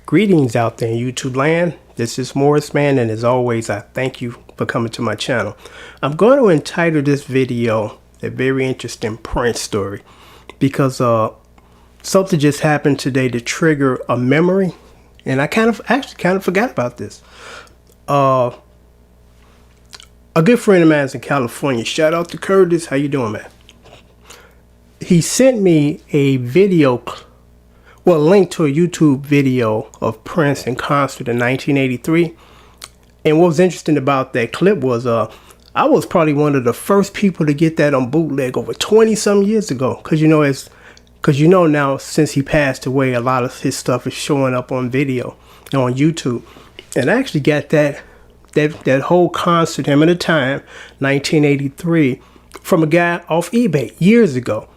Greetings out there in YouTube land. This is Morris Man, and as always, I thank you for coming to my channel. I'm going to entitle this video a very interesting Prince story because something just happened today to trigger a memory, and I actually kind of forgot about this. A good friend of mine is in California. Shout out to Curtis. How you doing, man? He sent me a video, a link to a YouTube video of Prince in concert in 1983. And what was interesting about that clip was I was probably one of the first people to get that on bootleg over 20 some years ago. Cause you know now since he passed away, a lot of his stuff is showing up on video on YouTube. And I actually got that whole concert, him at the time, 1983, from a guy off eBay years ago.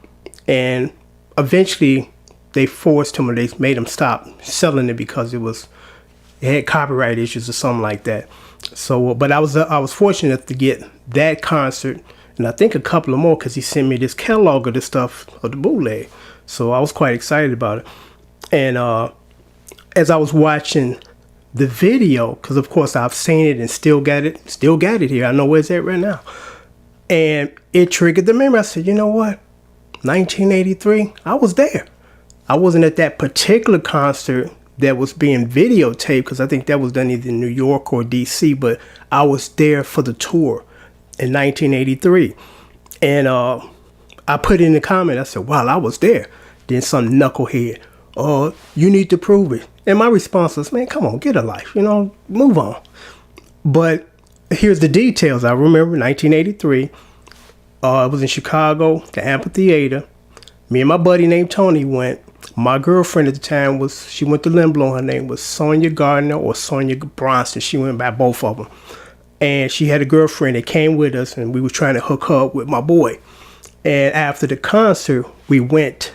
And eventually they forced him, or they made him stop selling it because it had copyright issues or something like that. So, but I was fortunate to get that concert, and I think a couple of more, because he sent me this catalog of the stuff of the bootleg. So I was quite excited about it. And as I was watching the video, because of course I've seen it and still got it here. I know where it's at right now, and it triggered the memory. I said, you know what? 1983, I was there. I wasn't at that particular concert that was being videotaped, because I think that was done either in New York or DC, but I was there for the tour in 1983. And I put in the comment, I said, wow, I was there. Then some knucklehead, you need to prove it. And my response was, man, come on, get a life, move on. But here's the details. I remember 1983, I was in Chicago, the amphitheater. Me and my buddy named Tony went. My girlfriend at the time she went to Limblom. Her name was Sonia Gardner or Sonia Bronson. She went by both of them. And she had a girlfriend that came with us, and we were trying to hook her up with my boy. And after the concert, we went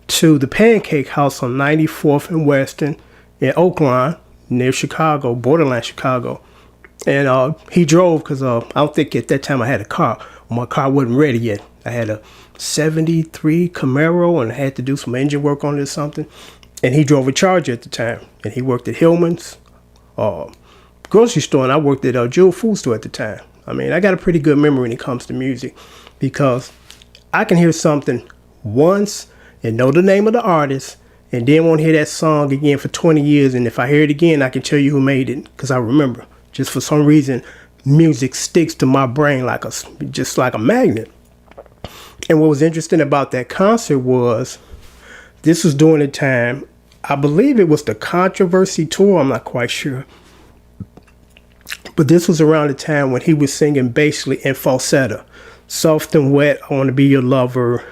to the Pancake House on 94th and Western in Oakland, near Chicago, borderline Chicago. And he drove, because I don't think at that time I had a car. My car wasn't ready yet. I had a 73 Camaro, and I had to do some engine work on it or something. And he drove a Charger at the time. And he worked at Hillman's grocery store, and I worked at a Jewel Food Store at the time. I mean, I got a pretty good memory when it comes to music, because I can hear something once and know the name of the artist, and then won't hear that song again for 20 years. And if I hear it again, I can tell you who made it, because I remember. Just for some reason, music sticks to my brain just like a magnet. And what was interesting about that concert was, this was during the time, I believe it was the Controversy tour, I'm not quite sure. But this was around the time when he was singing basically in falsetto. Soft and Wet, I Want to Be Your Lover,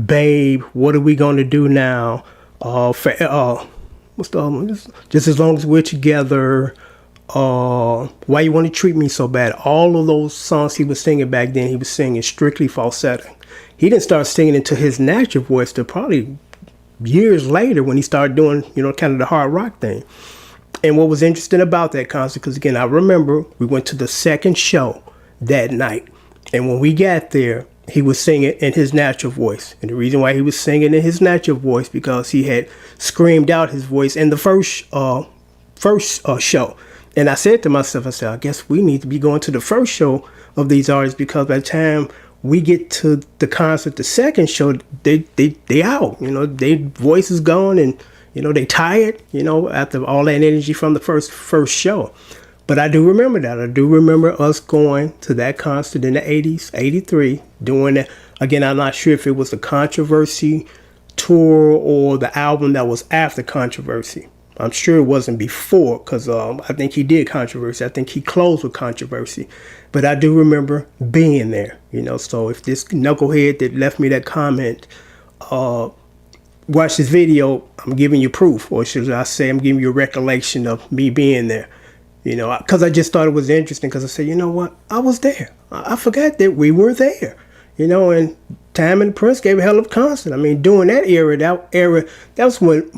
Babe, What Are We Gonna Do Now, what's the other one? Just As Long As We're Together, Why You Want to Treat Me So Bad. All of those songs he was singing back then, he was singing strictly falsetto. He didn't start singing into his natural voice till probably years later, when he started doing, kind of the hard rock thing. And what was interesting about that concert, because again, I remember we went to the second show that night, and when we got there, he was singing in his natural voice. And the reason why he was singing in his natural voice, because he had screamed out his voice in the first show. And I said to myself, I guess we need to be going to the first show of these artists, because by the time we get to the concert, the second show, they out, their voice is gone, and, they tired, after all that energy from the first show. But I do remember that. I do remember us going to that concert in the 80s, 83, doing that. Again, I'm not sure if it was the Controversy tour or the album that was after Controversy. I'm sure it wasn't before, because I think he did Controversy. I think he closed with Controversy. But I do remember being there, So if this knucklehead that left me that comment watch this video, I'm giving you proof. Or should I say I'm giving you a recollection of me being there. Because I just thought it was interesting, because I said, you know what? I was there. I forgot that we were there. And Time and Prince gave a hell of a concert. I mean, during that era, that was when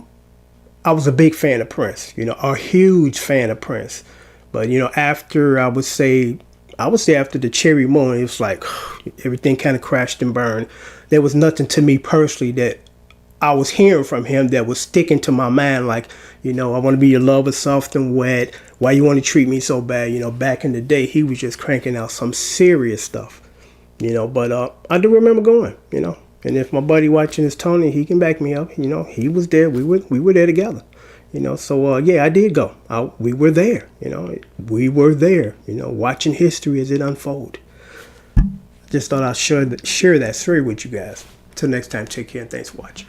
I was a big fan of Prince, a huge fan of Prince. But, after, I would say after the Cherry moment, it was like everything kind of crashed and burned. There was nothing to me personally that I was hearing from him that was sticking to my mind, like, you know, I want to be your lover, soft and wet. Why you want to treat me so bad? You know, back in the day, he was just cranking out some serious stuff, you know. But I do remember going, you know. And if my buddy watching is Tony, he can back me up. You know, he was there. We were there together, you know. So yeah, I did go. We were there, you know. We were there, you know, watching history as it unfolded. Just thought I'd share that story with you guys. Till next time, take care and thanks for watching.